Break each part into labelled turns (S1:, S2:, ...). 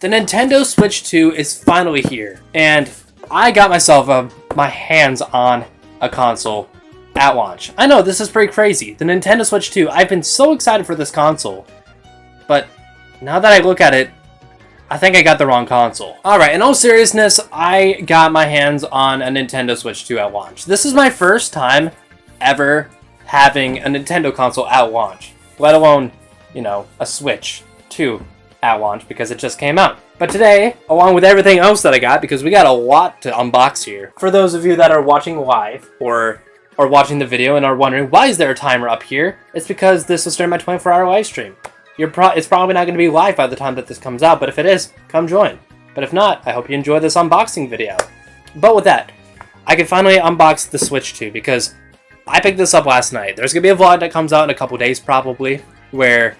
S1: The Nintendo Switch 2 is finally here, and I got myself my hands on a console at launch. I know, this is pretty crazy. The Nintendo Switch 2, I've been so excited for this console, but now that I look at it, I think I got the wrong console. Alright, in all seriousness, I got my hands on a Nintendo Switch 2 at launch. This is my first time ever having a Nintendo console at launch, let alone, you know, a Switch 2 at launch because it just came out. But today, along with everything else that I got, because we got a lot to unbox here. For those of you that are watching live or watching the video and are wondering why is there a timer up here, it's because this was during my 24-hour live stream. It's probably not going to be live by the time that this comes out, but if it is, come join. But if not, I hope you enjoy this unboxing video. But with that, I can finally unbox the Switch 2 because I picked this up last night. There's going to be a vlog that comes out in a couple days probably, where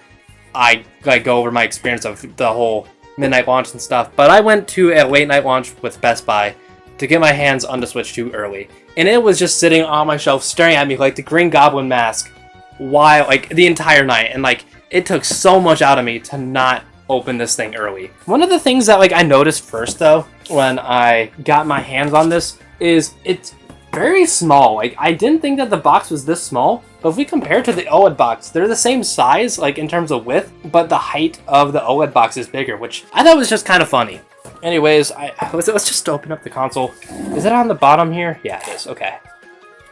S1: I go over my experience of the whole midnight launch and stuff. But I went to a late night launch with Best Buy to get my hands on the Switch 2 early. And it was just sitting on my shelf staring at me like the Green Goblin mask while, like, the entire night. And, like, it took so much out of me to not open this thing early. One of the things that, like, I noticed first, though, when I got my hands on this is it's very small. Like, I didn't think that the box was this small, but if we compare to the OLED box, they're the same size, like, in terms of width, but the height of the OLED box is bigger, which I thought was just kind of funny. Anyways, let's just open up the console. Is it on the bottom here? Yeah, it is. Okay.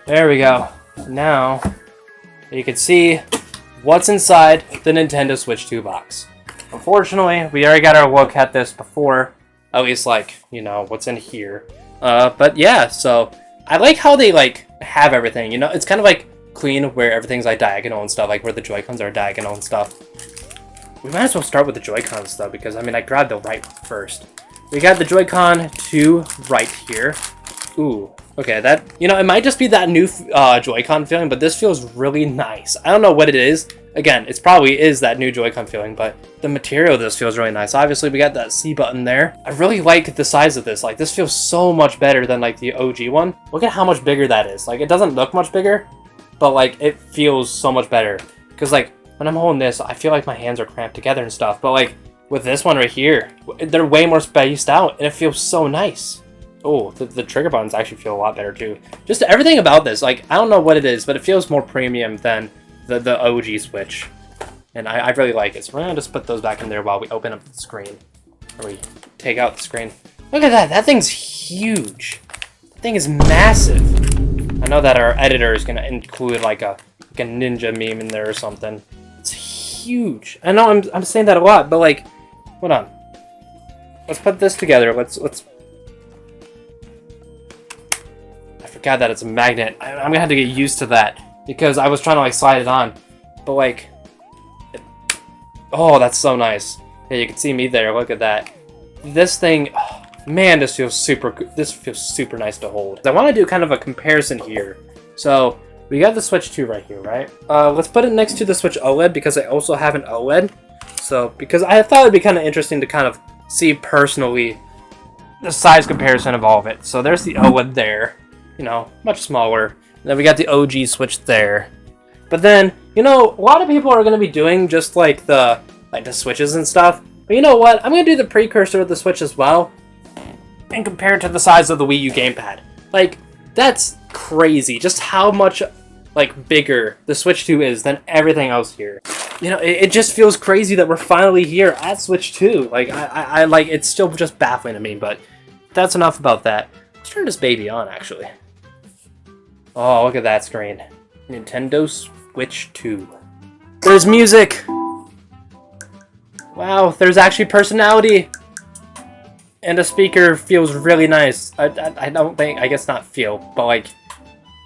S1: There we go. Now, you can see what's inside the Nintendo Switch 2 box. Unfortunately, we already got our look at this before, at least, like, you know, what's in here. But yeah, so I like how they, like, have everything, you know? It's kind of, like, clean where everything's, like, diagonal and stuff, like where the Joy-Cons are diagonal and stuff. We might as well start with the Joy-Cons, though, because, I mean, I grabbed the right one first. We got the Joy-Con 2 right here. Ooh, okay, that, you know, it might just be that new Joy-Con feeling, but this feels really nice. I don't know what it is. Again, it probably is that new Joy-Con feeling, but the material of this feels really nice. Obviously, we got that C button there. I really like the size of this. Like, this feels so much better than, like, the OG one. Look at how much bigger that is. Like, it doesn't look much bigger, but, like, it feels so much better. Because, like, when I'm holding this, I feel like my hands are cramped together and stuff. But, like, with this one right here, they're way more spaced out, and it feels so nice. Oh, the trigger buttons actually feel a lot better, too. Just everything about this, like, I don't know what it is, but it feels more premium than the OG Switch. And I really like it. So we're going to just put those back in there while we open up the screen. Or we take out the screen. Look at that. That thing's huge. That thing is massive. I know that our editor is going to include like a ninja meme in there or something. It's huge. I know I'm saying that a lot, but like, hold on. Let's put this together. Let's. I forgot that it's a magnet. I'm going to have to get used to that. Because I was trying to, like, slide it on. But, like... Oh, that's so nice. Yeah, you can see me there. Look at that. This thing... Oh, man, this feels super nice to hold. I want to do kind of a comparison here. So, we got the Switch 2 right here, right? Let's put it next to the Switch OLED because I also have an OLED. So, because I thought it would be kind of interesting to kind of see personally the size comparison of all of it. So, there's the OLED there. You know, much smaller. Then we got the OG Switch there. But then, you know, a lot of people are going to be doing just like the Switches and stuff. But you know what? I'm going to do the precursor of the Switch as well. And compare it to the size of the Wii U gamepad. Like, that's crazy. Just how much, like, bigger the Switch 2 is than everything else here. You know, it just feels crazy that we're finally here at Switch 2. Like, I like, it's still just baffling to me. But that's enough about that. Let's turn this baby on, actually. Oh, look at that screen. Nintendo Switch 2. There's music! Wow, there's actually personality! And the speaker feels really nice. I don't think, I guess not feel, but like,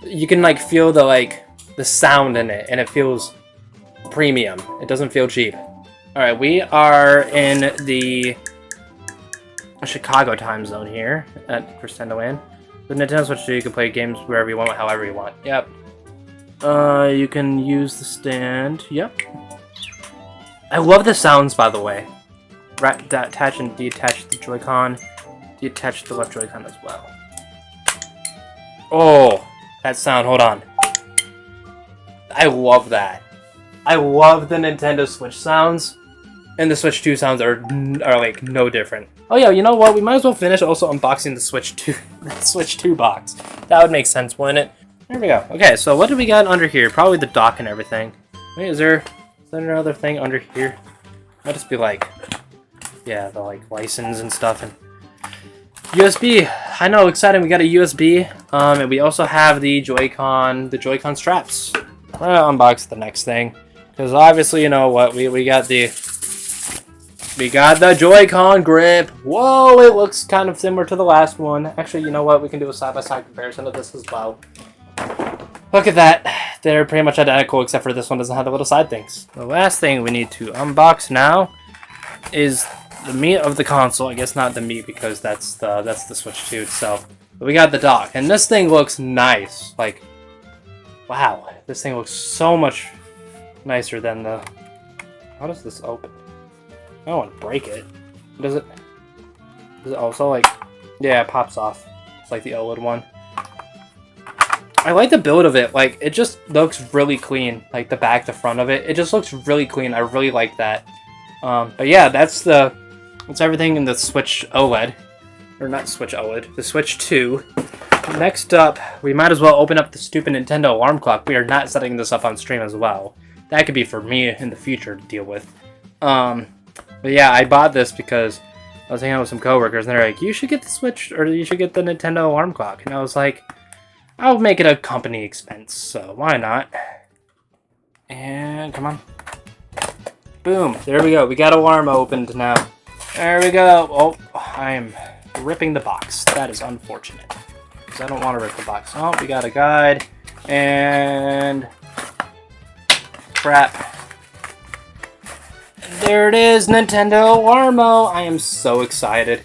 S1: you can like feel the sound in it, and it feels premium. It doesn't feel cheap. Alright, we are in the Chicago time zone here at Crescendo Inn. With Nintendo Switch 2, you can play games wherever you want, however you want. Yep. You can use the stand. Yep. I love the sounds, by the way. Attach and detach the Joy-Con. Detach the left Joy-Con as well. Oh, that sound. Hold on. I love that. I love the Nintendo Switch sounds. and the Switch 2 sounds are like no different. Oh yeah, you know what? We might as well finish also unboxing the Switch 2, the Switch 2 box. That would make sense, wouldn't it? There we go. Okay, so what do we got under here? Probably the dock and everything. Wait, is there another thing under here? Might just be like, yeah, the like license and stuff and USB. I know, exciting. We got a USB. And we also have the Joy-Con straps. I'm gonna unbox the next thing because obviously, you know what, we got the Joy-Con grip. Whoa, it looks kind of similar to the last one. Actually, you know what, we can do a side-by-side comparison of this as well. Look at that. They're pretty much identical except for this one doesn't have the little side things. The last thing we need to unbox now is the meat of the console. I guess not the meat because that's the Switch 2 itself. But we got the dock, and this thing looks nice. Like, wow, this thing looks so much nicer than the. How does this open? I don't want to break it. Does it also like? Yeah, it pops off. It's like the OLED one. I like the build of it. Like, it just looks really clean. Like the back, the front of it. It just looks really clean. I really like that. But yeah, that's everything in the Switch OLED. Or not Switch OLED, the Switch 2. Next up, we might as well open up the stupid Nintendo alarm clock. We are not setting this up on stream as well. That could be for me in the future to deal with. But yeah, I bought this because I was hanging out with some coworkers and they're like, you should get the Switch, or you should get the Nintendo alarm clock. And I was like, I'll make it a company expense, so why not? And come on. Boom, there we go. We got alarm opened now. There we go. Oh, I'm ripping the box. That is unfortunate. Because I don't want to rip the box. Oh, we got a guide. And crap. There it is, Nintendo Alarmo. I am so excited.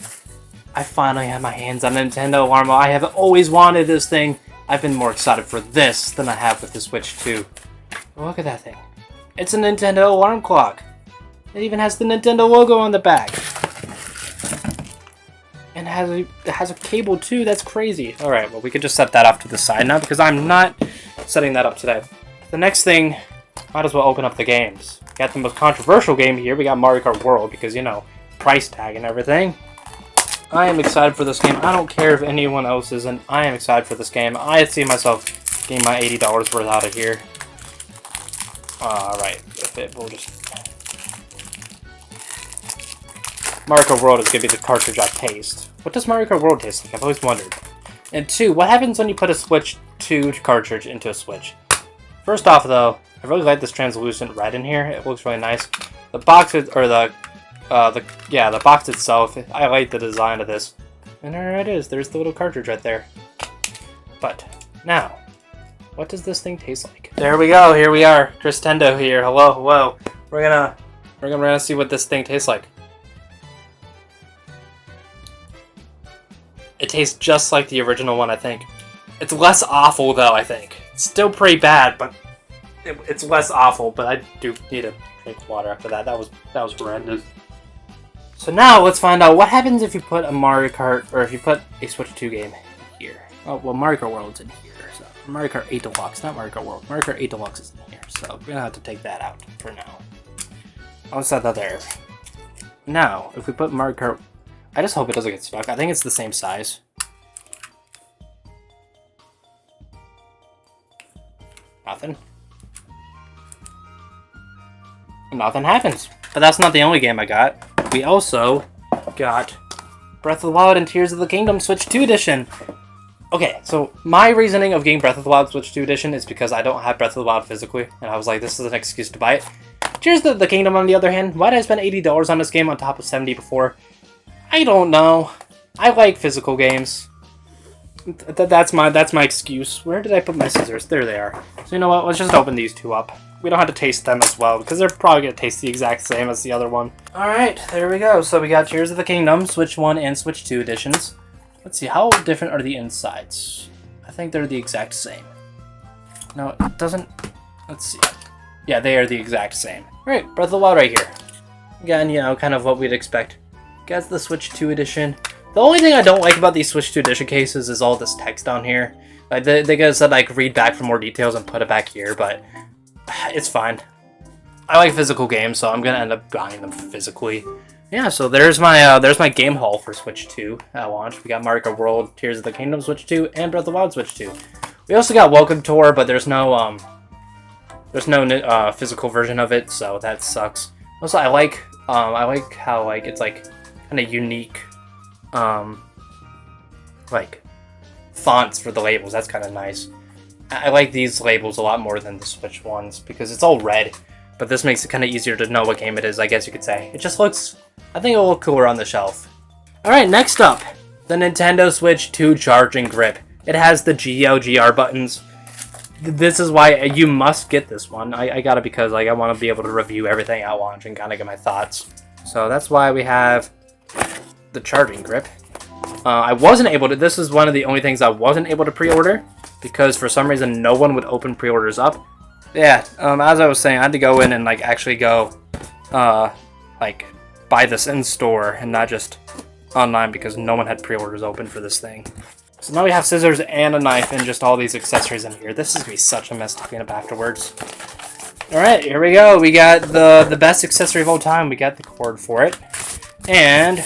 S1: I finally have my hands on Nintendo Alarmo. I have always wanted this thing. I've been more excited for this than I have with the Switch 2. Look at that thing. It's a Nintendo alarm clock. It even has the Nintendo logo on the back. And it has a cable too. That's crazy. Alright, well, we could just set that off to the side now because I'm not setting that up today. The next thing, might as well open up the games. Got the most controversial game here. We got Mario Kart World because, you know, price tag and everything. I am excited for this game. I don't care if anyone else isn't. I am excited for this game. I see myself getting my $80 worth out of here. Alright, we'll just... Mario Kart World is going to be the cartridge I taste. What does Mario Kart World taste like? I've always wondered. And 2, what happens when you put a Switch 2 cartridge into a Switch? First off, though, I really like this translucent red in here. It looks really nice. The box, or the box itself, I like the design of this. And there it is. There's the little cartridge right there. But now, what does this thing taste like? There we go. Here we are. Christendo here. Hello, hello. We're gonna see what this thing tastes like. It tastes just like the original one, I think. It's less awful, though, I think. It's still pretty bad, but it's less awful. But I do need to drink water after that. That was horrendous. So now let's find out what happens if you put a Mario Kart, or if you put a Switch 2 game here. Oh, well, Mario Kart World's in here. So Mario Kart 8 Deluxe, not Mario Kart World. Mario Kart 8 Deluxe is in here, so we're gonna have to take that out for now. I'll set that there. Now, if we put Mario Kart, I just hope it doesn't get stuck. I think it's the same size. Nothing. Nothing happens. But that's not the only game I got. We also got Breath of the Wild and Tears of the Kingdom Switch 2 Edition. Okay, so my reasoning of getting Breath of the Wild Switch 2 Edition is because I don't have Breath of the Wild physically, and I was like, this is an excuse to buy it. Tears of the Kingdom, on the other hand, why did I spend $80 on this game on top of $70 before? I don't know. I like physical games. That's my excuse. Where did I put my scissors? There they are. So you know what? Let's just open these two up. We don't have to taste them as well, because they're probably going to taste the exact same as the other one. Alright, there we go. So we got Tears of the Kingdom, Switch 1 and Switch 2 editions. Let's see, how different are the insides? I think they're the exact same. No, it doesn't... Let's see. Yeah, they are the exact same. Alright, Breath of the Wild right here. Again, you know, kind of what we'd expect. Got the Switch 2 edition. The only thing I don't like about these Switch 2 edition cases is all this text down here. Like, they guys said, like, read back for more details and put it back here, but... it's fine. I like physical games, so I'm gonna end up buying them physically. Yeah, so there's my game haul for Switch 2 at launch. We got Mario Kart World, Tears of the Kingdom Switch 2, and Breath of the Wild Switch 2. We also got Welcome Tour, but there's no physical version of it, so that sucks. Also, I like how like it's like kind of unique, like fonts for the labels. That's kind of nice. I like these labels a lot more than the Switch ones because it's all red, but this makes it kind of easier to know what game it is, I guess you could say. It just looks, I think it'll look cooler on the shelf. Alright, next up, the Nintendo Switch 2 Charging Grip. It has the GL/GR buttons. This is why you must get this one. I got it because like I want to be able to review everything at launch and kind of get my thoughts. So that's why we have the Charging Grip. I wasn't able to, this is one of the only things I wasn't able to pre-order because for some reason no one would open pre-orders up. Yeah, as I was saying, I had to go in and like actually go like buy this in store and not just online because no one had pre-orders open for this thing. So now we have scissors and a knife and just all these accessories in here. This is gonna be such a mess to clean up afterwards. Alright, here we go. We got the best accessory of all time. We got the cord for it. And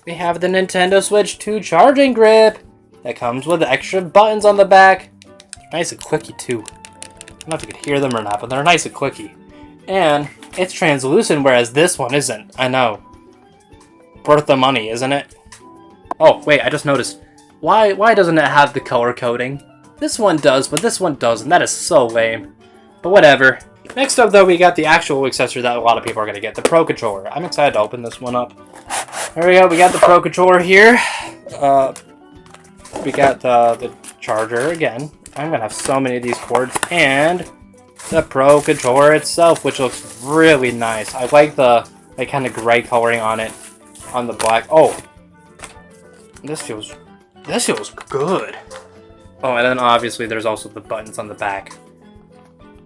S1: we have the Nintendo Switch 2 Charging Grip that comes with extra buttons on the back. Nice and clicky too. I don't know if you could hear them or not, but they're nice and clicky. And it's translucent, whereas this one isn't. I know. Worth the money, isn't it? Oh, wait, I just noticed. Why doesn't it have the color coding? This one does, but this one doesn't. That is so lame. But whatever. Next up, though, we got the actual accessory that a lot of people are going to get. The Pro Controller. I'm excited to open this one up. There we go. We got the Pro Controller here. We got the charger again. I'm going to have so many of these cords. And the Pro Controller itself, which looks really nice. I like the like kind of gray coloring on it. On the black. Oh. This feels good. Oh, and then obviously there's also the buttons on the back.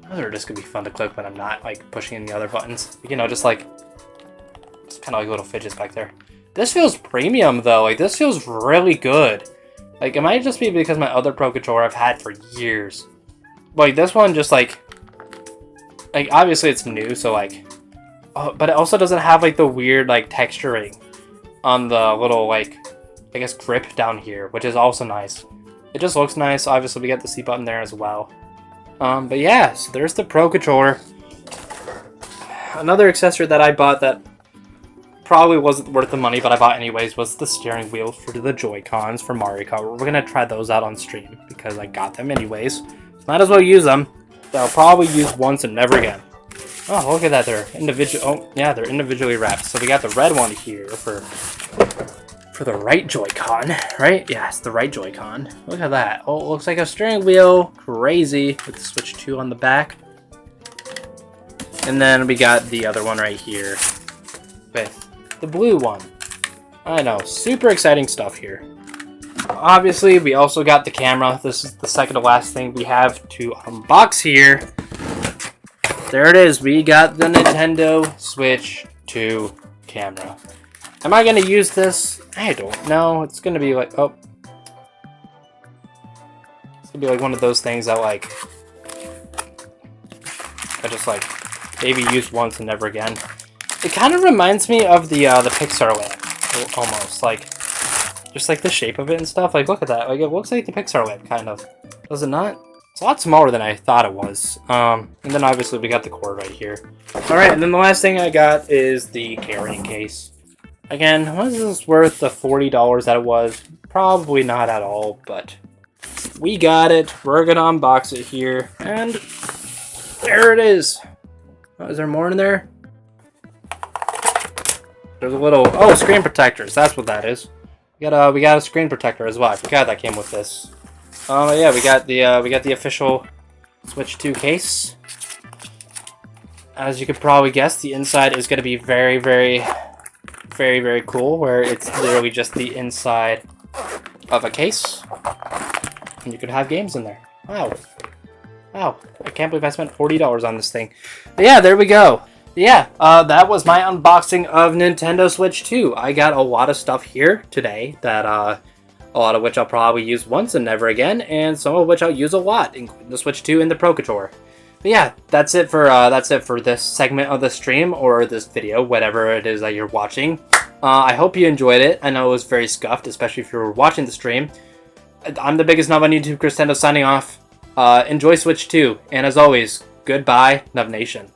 S1: Those are just gonna be fun to click when I'm not like pushing in the other buttons. You know, just kind of like little fidgets back there. This feels premium though. Like this feels really good. Like it might just be because my other Pro Controller I've had for years. Like this one just like obviously it's new, so like, oh, but it also doesn't have like the weird like texturing on the little like, I guess grip down here, which is also nice. It just looks nice. Obviously we got the C button there as well. But yeah, so there's the Pro Controller. Another accessory that I bought that probably wasn't worth the money, but I bought anyways, was the steering wheels for the Joy-Cons for Mario Kart. We're gonna try those out on stream because I got them anyways. So might as well use them. I'll probably use once and never again. Oh, look at that, they're individual. Oh, yeah, they're individually wrapped. So we got the red one here for the right Joy-Con, right? Yeah, it's the right Joy-Con. Look at that. Oh, it looks like a steering wheel. Crazy. With the Switch 2 on the back. And then we got the other one right here with the blue one. I know, super exciting stuff here. Obviously, we also got the camera. This is the second to last thing we have to unbox here. There it is. We got the Nintendo Switch 2 camera. Am I going to use this? I don't know. It's going to be like, oh. It's going to be like one of those things that like, I just like maybe use once and never again. It kind of reminds me of the Pixar lamp, almost. Like, just like the shape of it and stuff. Like, look at that. Like, it looks like the Pixar lamp, kind of. Does it not? It's a lot smaller than I thought it was. And then obviously we got the cord right here. Alright, and then the last thing I got is the carrying case. Again, was this worth the $40 that it was? Probably not at all, but we got it. We're gonna unbox it here, and there it is. Oh, is there more in there? There's a little, oh, screen protectors. That's what that is. We got a screen protector as well. I forgot that came with this. Yeah, we got the official Switch 2 case. As you could probably guess, the inside is going to be very, very, very, very cool, where it's literally just the inside of a case, and you could have games in there. Wow. Wow, I can't believe I spent $40 on this thing. But yeah, there we go. Yeah, that was my unboxing of Nintendo Switch 2. I got a lot of stuff here today that, a lot of which I'll probably use once and never again, and some of which I'll use a lot, including the Switch 2 and the Pro Controller. But yeah, that's it for this segment of the stream or this video, whatever it is that you're watching. I hope you enjoyed it. I know it was very scuffed, especially if you were watching the stream. I'm the biggest nub on YouTube, Chris Tendo, signing off. Enjoy Switch 2, and as always, goodbye, Nub Nation.